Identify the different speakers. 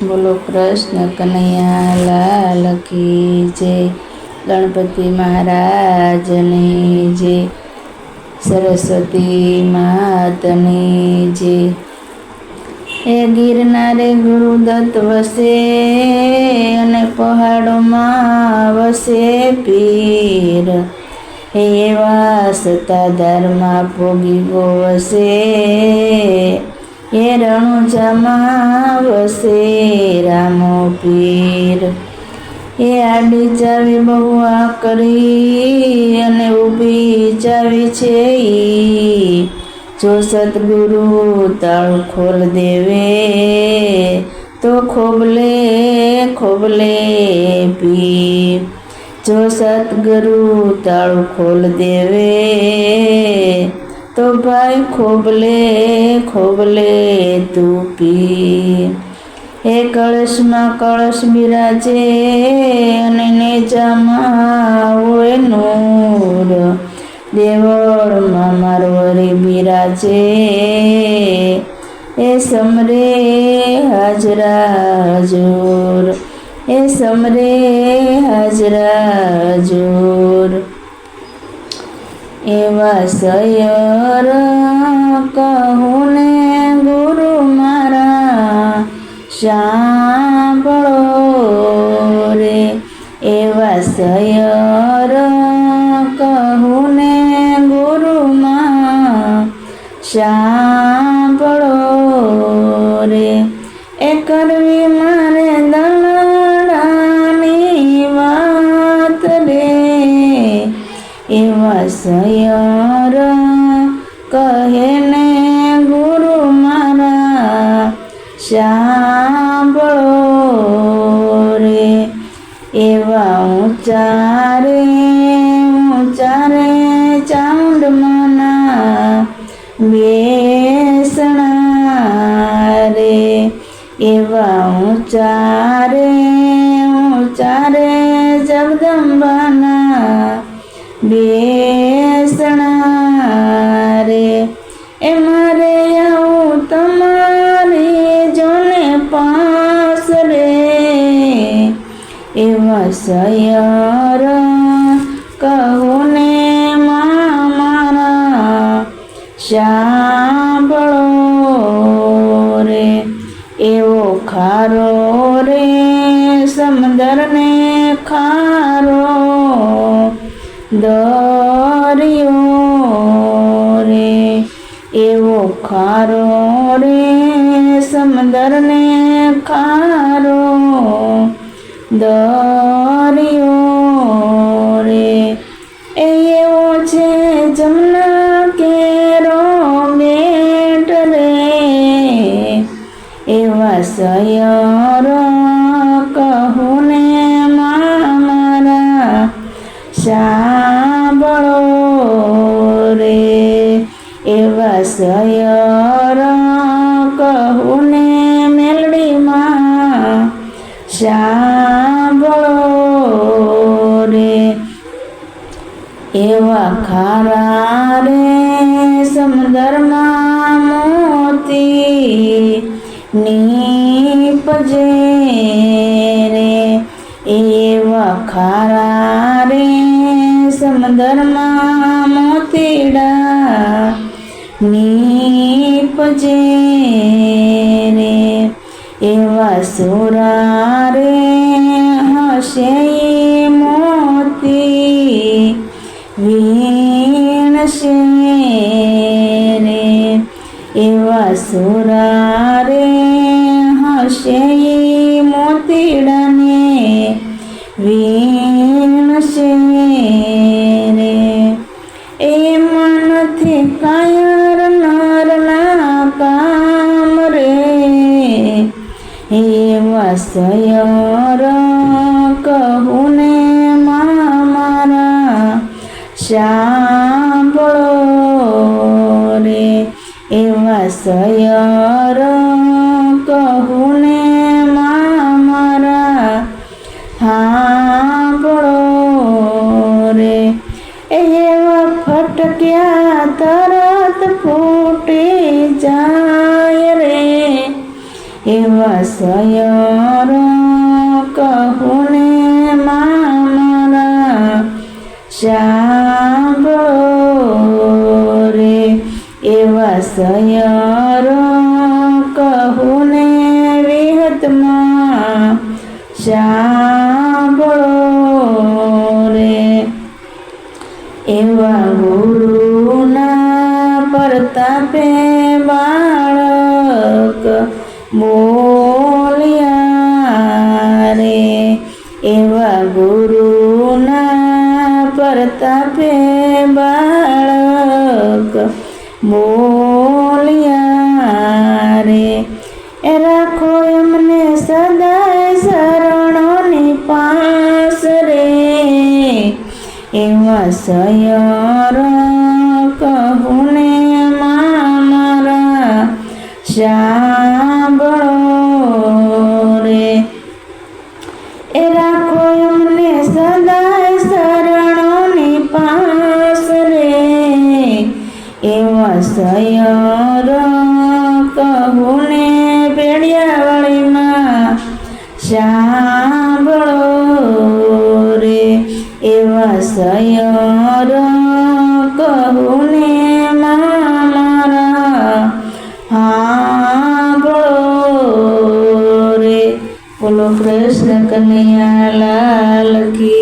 Speaker 1: બોલો કૃષ્ણ કનૈયા લાલ કી જય, ગણપતિ મહારાજની જય, સરસ્વતી માતની જય। એ ગિરનારે ગુરુદત્ત વસે અને પહાડોમાં વસે પીર, હે એવા સત્તાધારમાં પોગી ગો વસે, એ રણુજામાં વસે રામો પીર। એ આડી ચાવી બહુ કરી અને ઊભી ચાવી છે ઈ, જો સતગુરુ તાળું ખોલ દેવે તો ખોબલે ખોબલે પીર, જો સતગુરુ તાળું ખોલ દેવે તો ભાઈ ખોબલે ખોબલે તું પી। એ કળશમાં કળશ બિરાજે અને નેજામાં હોય નૂર, દેવળમાં મારવરી બિરાજે એ સમરે હાજરા હજૂર, એ સમરે હાજરા હજૂર। એવા સયર કહું ને ગુરુ મારા સાંભળો રે, એવા સયર કહું ને ગુરુમાં સાંભળો રે, એ કરવી મારે દલડાની વાત રે, એવા સયર કહે ને ગુરુ મારા સાંભળો રે, એવા ઊંચા રે ચામુંડમાના બેસણા રે, એવા ઊંચા રે જગદંબાના બેસણા રે, એ મારે આવું તમારી જોને પાસ રે, એવા સયર કહું ને મારા સાંભળો રે, એવો ખારો રે સમંદરને ખારો દરિયો રે, એવો ખારો રે સમંદરને ખારો દરિયો રે, એવો છે જમના કેરો બેટ રે, એવા સયર કહું ને મારા સાંભળો રે, એવા સયર કહું ને મેલડીમાં સાંભળો રે, એવા ખારા રે સમંદરમાં મોતી નીપજે રે, એવા ખારા રે સમંદરમાં મોતીડા નીપજે રે, એવા સુરા રે હશે મોતી વીણશે રે, એવા સુરા રે હશે મોતીડાને વીણશે રે, એમાં નથી કાયર નરના કામ રે, એવા સયર કહું ને મારા સાંભળો રે, એવા સયર કહું ને મારા સાંભળો રે, એવા ફટક્યા તરત ફૂટી જાય રે, એવા સયર કહું ને મારા સાંભળો રે એવા સયર કહું ને વિહતમાં સાંભળો રે એવા ગુરુના પ્રતાપે બાળક બોલ્યા રે એવા ગુરુના પ્રતાપે બાળક બોલ્યા રે રાખો એમને સદાય શરણોની પાસ રે એવા સયર કહું ને મારા સાંભળો રે એ રાખો એમને સદાય શરણોની પાસ રે એવા સયર કહું ને પેડિયાવાળીમાં સાંભળો રે એવા સયર કહું ને મારા સાંભળો રે. બોલો કૃષ્ણ કનૈયા લાલ કી